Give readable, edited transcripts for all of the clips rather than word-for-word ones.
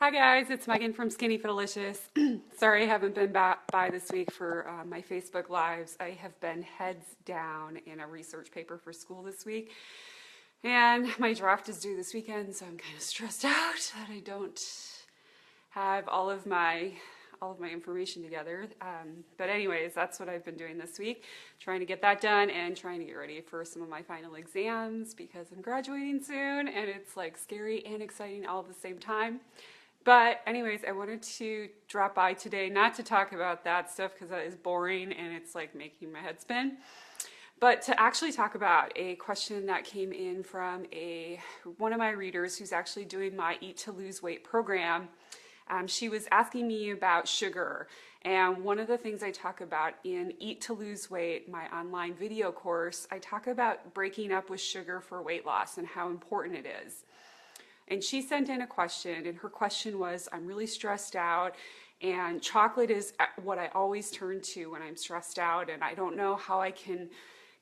Hi guys, it's Megan from Skinny Delicious. Sorry I haven't been by this week for my Facebook Lives. I have been heads down in a research paper for school this week, and my draft is due this weekend, so I'm kind of stressed out that I don't have all of my information together. But anyways, that's what I've been doing this week, trying to get that done and trying to get ready for some of my final exams because I'm graduating soon, and it's like scary and exciting all at the same time. But anyways, I wanted to drop by today, not to talk about that stuff because that is boring and it's like making my head spin, but to actually talk about a question that came in from one of my readers who's actually doing my Eat to Lose Weight program. She was asking me about sugar, and one of the things I talk about in Eat to Lose Weight, my online video course, I talk about breaking up with sugar for weight loss and how important it is. And she sent in a question, and her question was, I'm really stressed out, and chocolate is what I always turn to when I'm stressed out, and I don't know how I can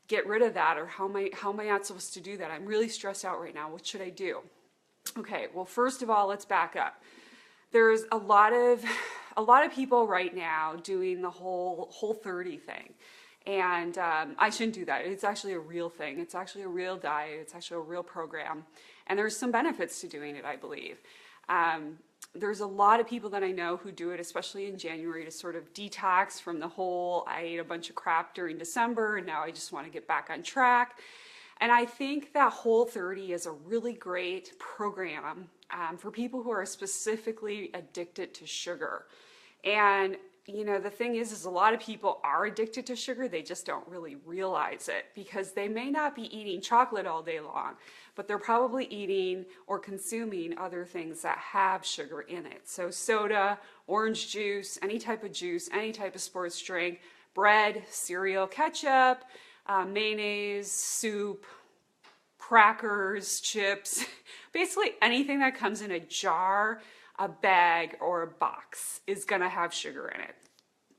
get rid of that, or how am I not supposed to do that? I'm really stressed out right now. What should I do? Okay, well, first of all, let's back up. There's a lot of people right now doing the Whole30 thing. And I shouldn't do that. It's actually a real thing. It's actually a real diet. It's actually a real program. And there's some benefits to doing it, I believe. There's a lot of people that I know who do it, especially in January, to sort of detox from the whole, I ate a bunch of crap during December and now I just want to get back on track. And I think that Whole30 is a really great program for people who are specifically addicted to sugar. And you know, the thing is a lot of people are addicted to sugar, they just don't really realize it because they may not be eating chocolate all day long, but they're probably eating or consuming other things that have sugar in it. So soda, orange juice, any type of sports drink, bread, cereal, ketchup, mayonnaise, soup, crackers, chips, basically anything that comes in a jar, a bag, or a box is gonna have sugar in it,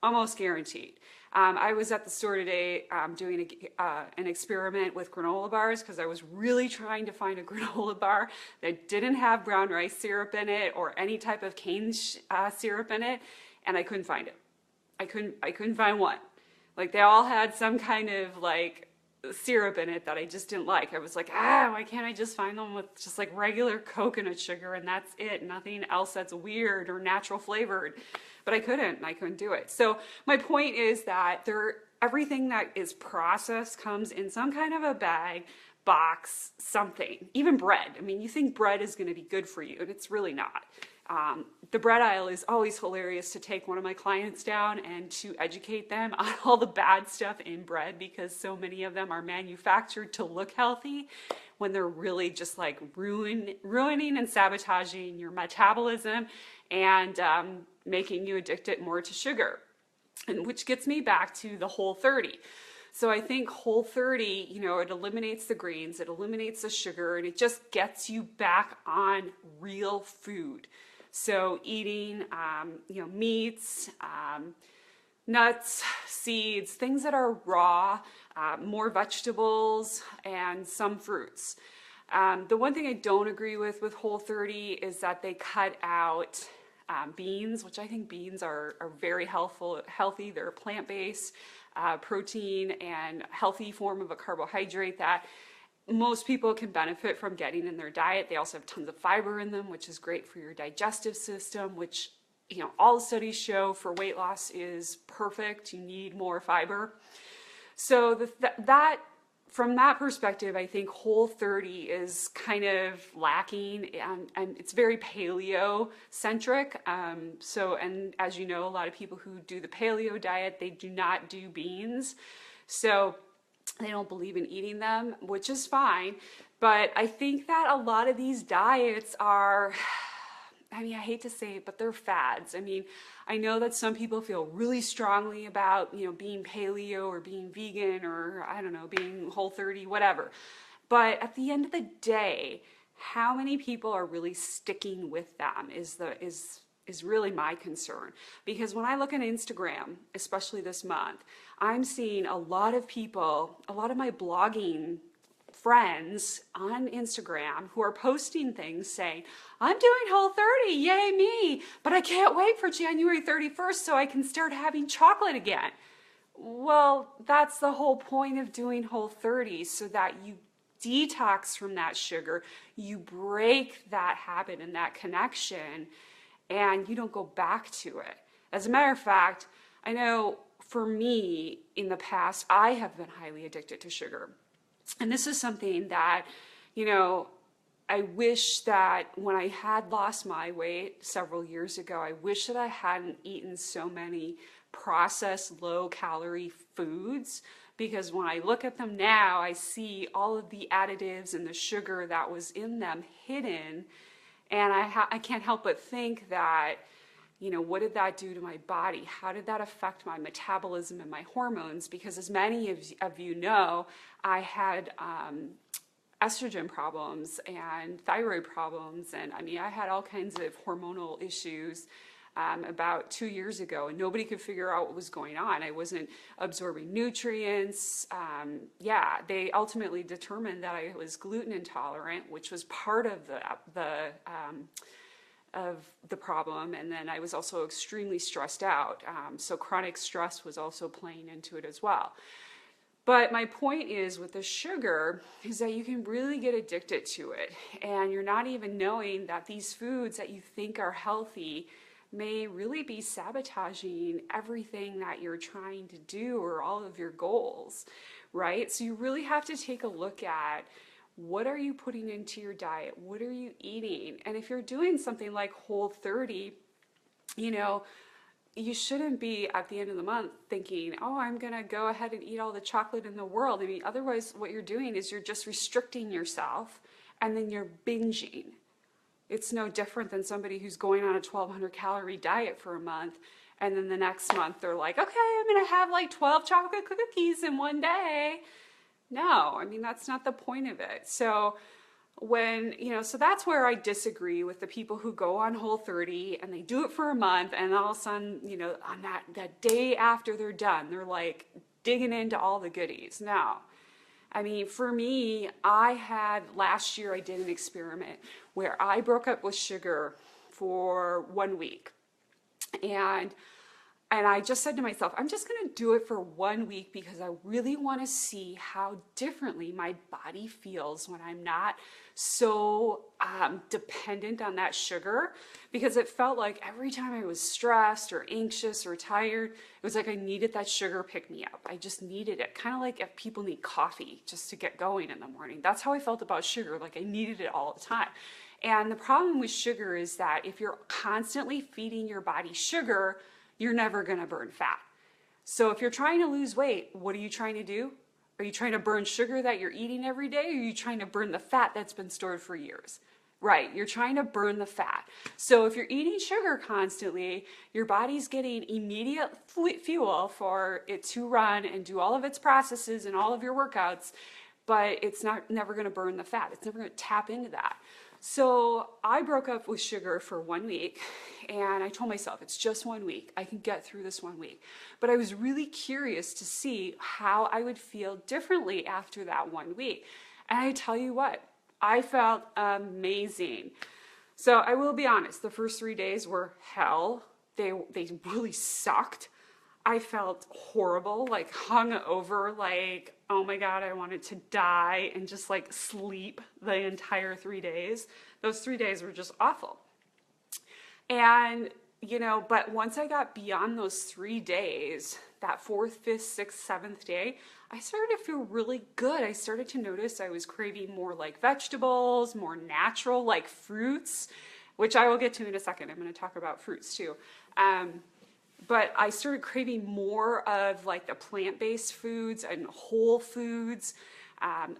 almost guaranteed. I was at the store today doing an experiment with granola bars because I was really trying to find a granola bar that didn't have brown rice syrup in it or any type of cane syrup in it, and I couldn't find it. I couldn't find one. Like, they all had some kind of like syrup in it that I just didn't like. I was like, why can't I just find them with just like regular coconut sugar and that's it, nothing else that's weird or natural flavored? But I couldn't do it. So my point is that everything that is processed comes in some kind of a bag, box, something. Even bread. I mean, you think bread is going to be good for you, and it's really not. The bread aisle is always hilarious to take one of my clients down and to educate them on all the bad stuff in bread, because so many of them are manufactured to look healthy when they're really just like ruining and sabotaging your metabolism and making you addicted more to sugar. And which gets me back to the Whole30. So I think Whole30, you know, it eliminates the grains, it eliminates the sugar, and it just gets you back on real food. So eating, you know, meats, nuts, seeds, things that are raw, more vegetables, and some fruits. The one thing I don't agree with Whole30 is that they cut out beans, which I think beans are very healthy. They're plant-based protein and healthy form of a carbohydrate that most people can benefit from getting in their diet. They also have tons of fiber in them, which is great for your digestive system, which, you know, all studies show for weight loss is perfect. You need more fiber. So from that perspective, I think Whole30 is kind of lacking, and it's very paleo-centric. And as you know, a lot of people who do the paleo diet, they do not do beans. So they don't believe in eating them, which is fine. But I think that a lot of these diets are, I mean, I hate to say it, but they're fads. I mean, I know that some people feel really strongly about, you know, being paleo or being vegan or, I don't know, being Whole30, whatever. But at the end of the day, how many people are really sticking with them is really my concern. Because when I look at Instagram, especially this month, I'm seeing a lot of people, a lot of my blogging friends on Instagram who are posting things saying, I'm doing Whole30, yay me, but I can't wait for January 31st so I can start having chocolate again. Well, that's the whole point of doing Whole30, so that you detox from that sugar, you break that habit and that connection, and you don't go back to it. As a matter of fact, I know for me in the past, I have been highly addicted to sugar. And this is something that, you know, I wish that when I had lost my weight several years ago, I wish that I hadn't eaten so many processed low-calorie foods, because when I look at them now, I see all of the additives and the sugar that was in them hidden, and I can't help but think that, you know, what did that do to my body? How did that affect my metabolism and my hormones? Because as many of you know, I had estrogen problems and thyroid problems, and I mean, I had all kinds of hormonal issues about 2 years ago, and nobody could figure out what was going on. I wasn't absorbing nutrients. Yeah, they ultimately determined that I was gluten intolerant, which was part of the problem. And then I was also extremely stressed out. So chronic stress was also playing into it as well. But my point is with the sugar is that you can really get addicted to it. And you're not even knowing that these foods that you think are healthy may really be sabotaging everything that you're trying to do or all of your goals, right? So you really have to take a look at, what are you putting into your diet? What are you eating? And if you're doing something like Whole30, you know, you shouldn't be at the end of the month thinking, oh, I'm going to go ahead and eat all the chocolate in the world. I mean, otherwise what you're doing is you're just restricting yourself, and then you're binging. It's no different than somebody who's going on a 1,200 calorie diet for a month, and then the next month they're like, okay, I'm going to have like 12 chocolate cookies in one day. No, I mean, that's not the point of it. So when, you know, so that's where I disagree with the people who go on Whole30 and they do it for a month, and all of a sudden, you know, on that day after they're done, they're like digging into all the goodies. No. I mean, for me, last year I did an experiment where I broke up with sugar for 1 week. And I just said to myself, I'm just going to do it for 1 week because I really want to see how differently my body feels when I'm not so dependent on that sugar. Because it felt like every time I was stressed or anxious or tired, it was like I needed that sugar pick me up. I just needed it. Kind of like if people need coffee just to get going in the morning. That's how I felt about sugar. Like I needed it all the time. And the problem with sugar is that if you're constantly feeding your body sugar, you're never going to burn fat. So if you're trying to lose weight, what are you trying to do? Are you trying to burn sugar that you're eating every day, or are you trying to burn the fat that's been stored for years? Right, you're trying to burn the fat. So if you're eating sugar constantly, your body's getting immediate fuel for it to run and do all of its processes and all of your workouts, but it's never going to burn the fat. It's never going to tap into that. So I broke up with sugar for 1 week, and I told myself, it's just 1 week. I can get through this 1 week. But I was really curious to see how I would feel differently after that 1 week. And I tell you what, I felt amazing. So I will be honest, the first 3 days were hell. They really sucked. I felt horrible, like hungover, like, oh my God, I wanted to die and just like sleep the entire 3 days. Those 3 days were just awful. And, you know, but once I got beyond those 3 days, that fourth, fifth, sixth, seventh day, I started to feel really good. I started to notice I was craving more like vegetables, more natural like fruits, which I will get to in a second. I'm going to talk about fruits too. But I started craving more of like the plant-based foods and whole foods.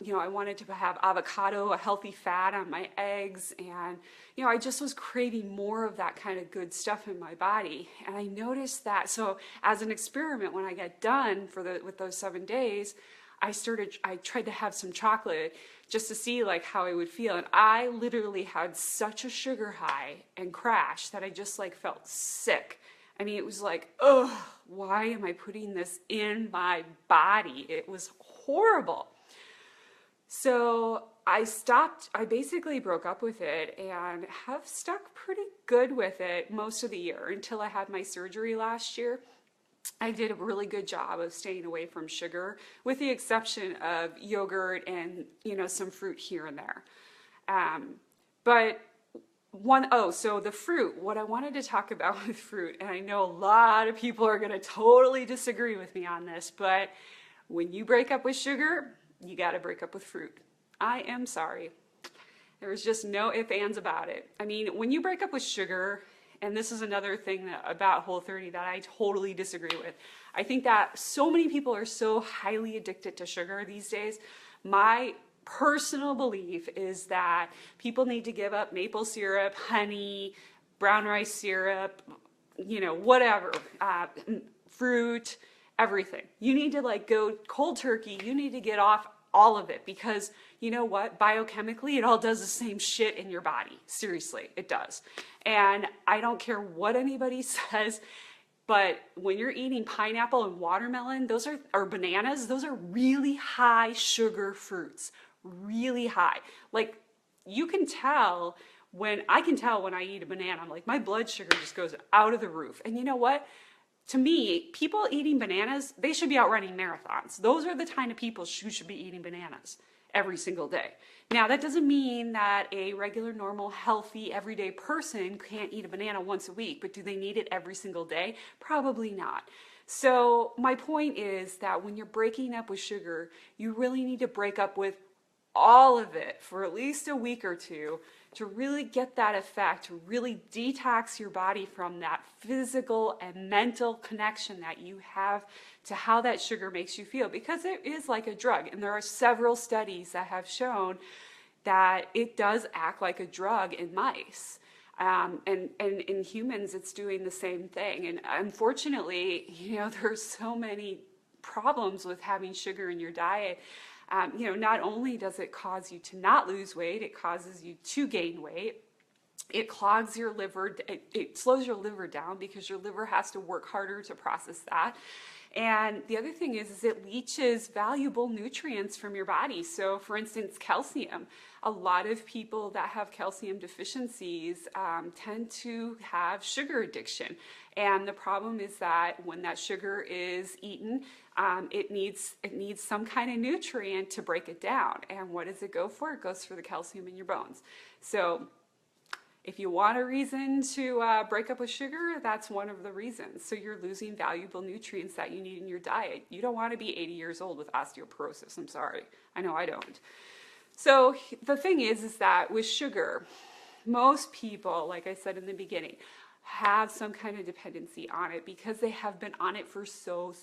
You know, I wanted to have avocado, a healthy fat on my eggs. And, you know, I just was craving more of that kind of good stuff in my body. And I noticed that. So as an experiment, when I got done with those 7 days, I tried to have some chocolate just to see like how I would feel. And I literally had such a sugar high and crash that I just like felt sick. I mean, it was like, oh, why am I putting this in my body? It was horrible. So I basically broke up with it and have stuck pretty good with it most of the year until I had my surgery last year. I did a really good job of staying away from sugar, with the exception of yogurt and, some fruit here and there. Um, but so the fruit, what I wanted to talk about with fruit, and I know a lot of people are going to totally disagree with me on this, but when you break up with sugar, you got to break up with fruit. I am sorry. There's just no ifs, ands about it. I mean, when you break up with sugar, and this is another thing about Whole30 that I totally disagree with. I think that so many people are so highly addicted to sugar these days. My personal belief is that people need to give up maple syrup, honey, brown rice syrup, whatever, fruit, everything. You need to go cold turkey. You need to get off all of it, because you know what? Biochemically, it all does the same shit in your body. Seriously, it does. And I don't care what anybody says, but when you're eating pineapple and watermelon, or bananas, those are really high sugar fruits, really high. You can tell I can tell when I eat a banana, I'm like, my blood sugar just goes out of the roof. And you know what? To me, people eating bananas, they should be out running marathons. Those are the kind of people who should be eating bananas every single day. Now, that doesn't mean that a regular, normal, healthy, everyday person can't eat a banana once a week, but do they need it every single day? Probably not. So my point is that when you're breaking up with sugar, you really need to break up with all of it for at least a week or two to really get that effect, to really detox your body from that physical and mental connection that you have to how that sugar makes you feel, because it is like a drug. And there are several studies that have shown that it does act like a drug in mice. And in humans, it's doing the same thing. And unfortunately, there's so many problems with having sugar in your diet. Not only does it cause you to not lose weight, it causes you to gain weight. It clogs your liver, it slows your liver down because your liver has to work harder to process that. And the other thing is it leaches valuable nutrients from your body. So for instance, calcium. A lot of people that have calcium deficiencies tend to have sugar addiction. And the problem is that when that sugar is eaten, it needs some kind of nutrient to break it down. And what does it go for? It goes for the calcium in your bones. So if you want a reason to break up with sugar, that's one of the reasons. So you're losing valuable nutrients that you need in your diet. You don't want to be 80 years old with osteoporosis. I'm sorry. I know I don't. So the thing is that with sugar, most people, like I said in the beginning, have some kind of dependency on it because they have been on it for so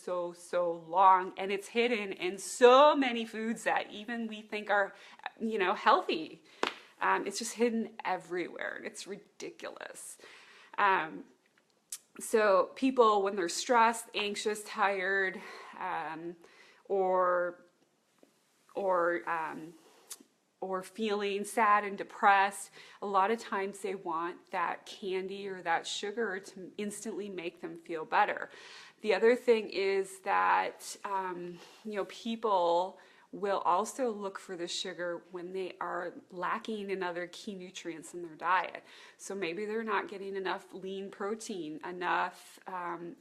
long, and it's hidden in so many foods that even we think are, healthy. It's just hidden everywhere, and it's ridiculous. So people, when they're stressed, anxious, tired, or feeling sad and depressed, a lot of times they want that candy or that sugar to instantly make them feel better. The other thing is that, people will also look for the sugar when they are lacking in other key nutrients in their diet. So maybe they're not getting enough lean protein, enough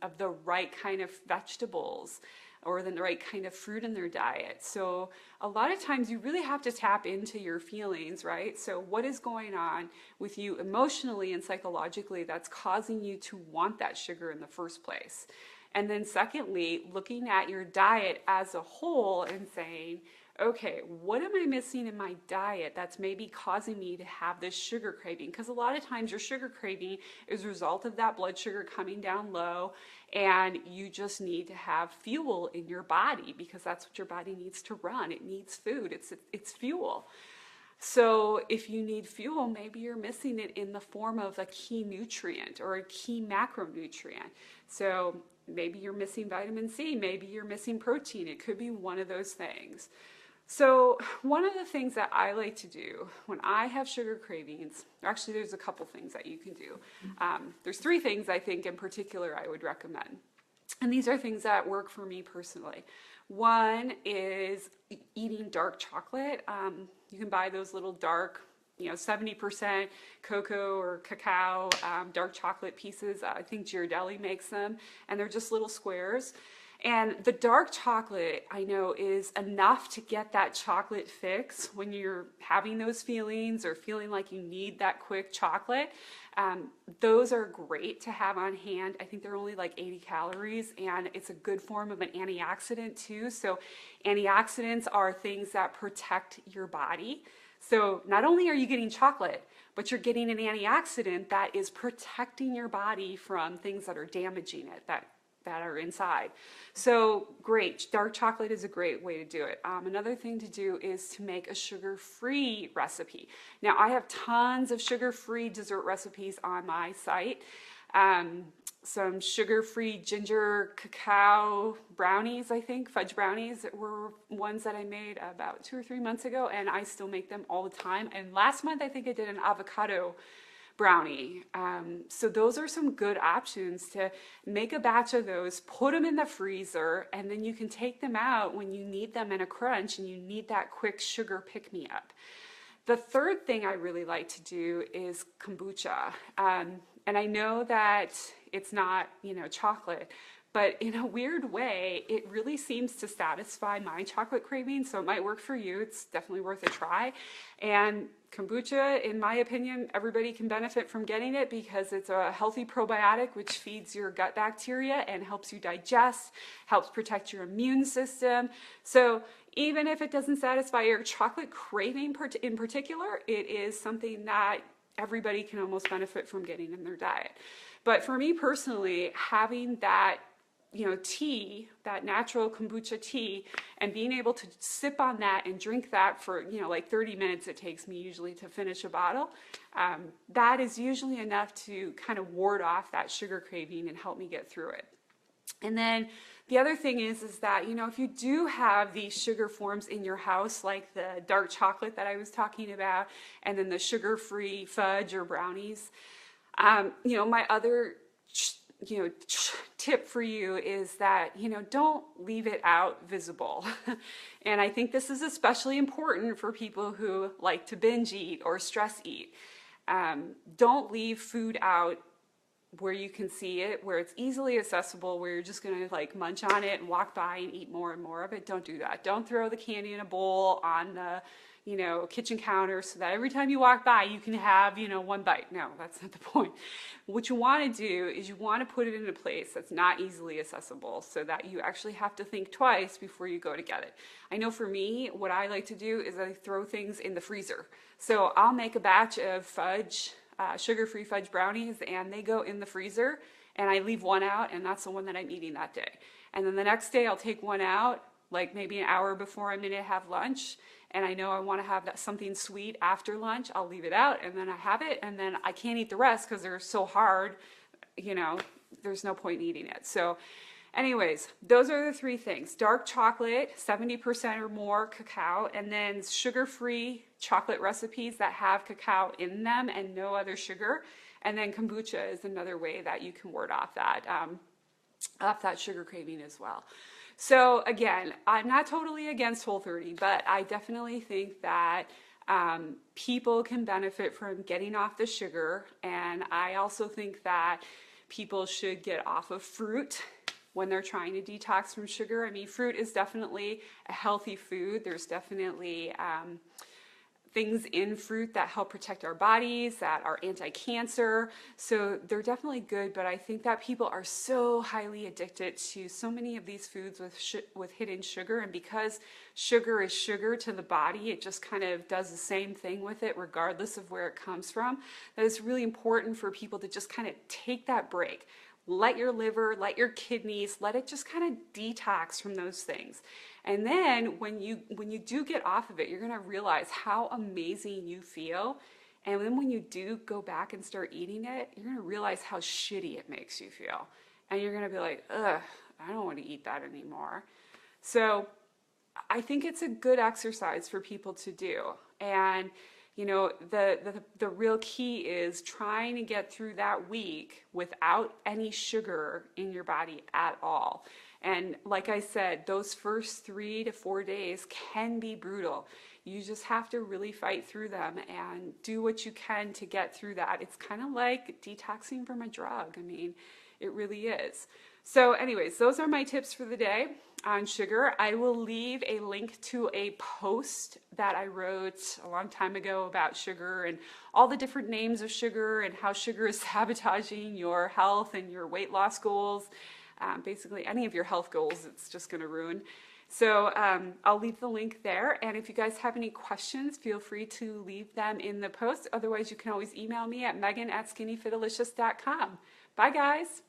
of the right kind of vegetables, or the right kind of fruit in their diet. So a lot of times you really have to tap into your feelings, right? So what is going on with you emotionally and psychologically that's causing you to want that sugar in the first place? And then secondly, looking at your diet as a whole and saying, okay, what am I missing in my diet that's maybe causing me to have this sugar craving? Because a lot of times your sugar craving is a result of that blood sugar coming down low, and you just need to have fuel in your body because that's what your body needs to run. It needs food. It's fuel. So if you need fuel, maybe you're missing it in the form of a key nutrient or a key macronutrient. So maybe you're missing vitamin C, maybe you're missing protein. It could be one of those things. So one of the things that I like to do when I have sugar cravings, actually there's a couple things that you can do. There's 3 things I think in particular I would recommend. And these are things that work for me personally. One is eating dark chocolate. You can buy those little dark, 70% cocoa or cacao, dark chocolate pieces. I think Ghirardelli makes them, and they're just little squares. And the dark chocolate, I know, is enough to get that chocolate fix when you're having those feelings or feeling like you need that quick chocolate. Those are great to have on hand. I think they're only like 80 calories, and it's a good form of an antioxidant too. So antioxidants are things that protect your body. So not only are you getting chocolate, but you're getting an antioxidant that is protecting your body from things that are damaging it, that are inside. So great, dark chocolate is a great way to do it. Another thing to do is to make a sugar-free recipe. Now I have tons of sugar-free dessert recipes on my site. Some sugar-free ginger cacao brownies, I think, fudge brownies were ones that I made about 2 or 3 months ago, and I still make them all the time. And last month I think I did an avocado brownie. So those are some good options to make a batch of those, put them in the freezer, and then you can take them out when you need them in a crunch and you need that quick sugar pick-me-up. The third thing I really like to do is kombucha. And I know that it's not, chocolate, but in a weird way, it really seems to satisfy my chocolate craving, so it might work for you. It's definitely worth a try. And kombucha, in my opinion, everybody can benefit from getting it because it's a healthy probiotic which feeds your gut bacteria and helps you digest, helps protect your immune system. So even if it doesn't satisfy your chocolate craving in particular, it is something that everybody can almost benefit from getting in their diet. But for me personally, having that tea, that natural kombucha tea, and being able to sip on that and drink that for, like 30 minutes it takes me usually to finish a bottle, that is usually enough to kind of ward off that sugar craving and help me get through it. And then the other thing is that, if you do have these sugar forms in your house, like the dark chocolate that I was talking about, and then the sugar-free fudge or brownies, my other tip for you is that, don't leave it out visible. And I think this is especially important for people who like to binge eat or stress eat. Don't leave food out where you can see it, where it's easily accessible, where you're just gonna like munch on it and walk by and eat more and more of it. Don't do that. Don't throw the candy in a bowl on the kitchen counter so that every time you walk by you can have, one bite. No, that's not the point. What you want to do is you want to put it in a place that's not easily accessible so that you actually have to think twice before you go to get it. I know for me, what I like to do is I throw things in the freezer. So I'll make a batch of fudge, sugar-free fudge brownies, and they go in the freezer, and I leave one out, and that's the one that I'm eating that day. And then the next day I'll take one out, like maybe an hour before I'm going to have lunch, and I know I want to have something sweet after lunch. I'll leave it out, and then I have it, and then I can't eat the rest because they're so hard, there's no point in eating it. So anyways, those are the three things: dark chocolate, 70% or more cacao, and then sugar-free chocolate recipes that have cacao in them and no other sugar. And then kombucha is another way that you can ward off that sugar craving as well. So again, I'm not totally against Whole30, but I definitely think that people can benefit from getting off the sugar. And I also think that people should get off of fruit when they're trying to detox from sugar. I mean, fruit is definitely a healthy food. There's definitely things in fruit that help protect our bodies, that are anti-cancer. So they're definitely good, but I think that people are so highly addicted to so many of these foods with hidden sugar. And because sugar is sugar to the body, it just kind of does the same thing with it regardless of where it comes from. That it's really important for people to just kind of take that break. Let your liver, let your kidneys, let it just kind of detox from those things. And then when you do get off of it, you're going to realize how amazing you feel. And then when you do go back and start eating it, you're going to realize how shitty it makes you feel. And you're going to be like, ugh, I don't want to eat that anymore. So I think it's a good exercise for people to do. And the real key is trying to get through that week without any sugar in your body at all. And like I said, those first 3 to 4 days can be brutal. You just have to really fight through them and do what you can to get through that. It's kind of like detoxing from a drug. I mean, it really is. So anyways, those are my tips for the day on sugar. I will leave a link to a post that I wrote a long time ago about sugar and all the different names of sugar and how sugar is sabotaging your health and your weight loss goals. Basically, any of your health goals, it's just going to ruin. So I'll leave the link there. And if you guys have any questions, feel free to leave them in the post. Otherwise, you can always email me at megan@skinnyfitalicious.com. Bye, guys.